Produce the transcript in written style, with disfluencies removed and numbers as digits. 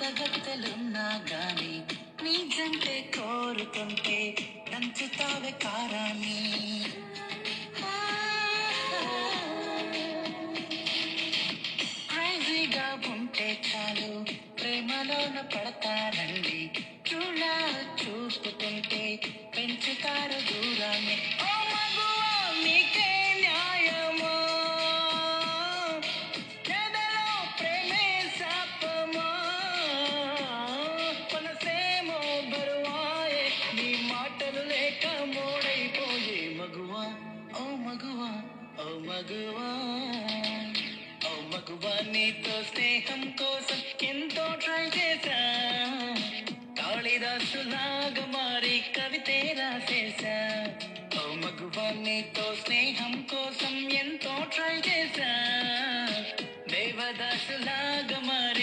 అందగత్తెలున్నా గాని నీజంటే కోరుకుంటే దంచుతావే కారాన్ని. క్రేజీగా ఉంటే చాలు ప్రేమలోన పడతారండి. చూలా చూపుతుంటే పెంచుతారు దూరాన్ని. ఓ మగువా నీకే న్యాయమో, ఎదలో ప్రేమే శాపమో, మనసేమో బరువాయే నీ మాటలు లేక మోడైపోయే మగువా. ఓ మగువా, ఓ మగువా, ఓ మగువా నీతో స్నేహం కోసం ఎంతో ట్రై చేశా. కాళిదాసులాగా మారి కవితే రాసేశా. ఓ మగువా నీతో స్నేహం కోసం ఎంతో ట్రై చేశా. దేవదాసులాగా మారి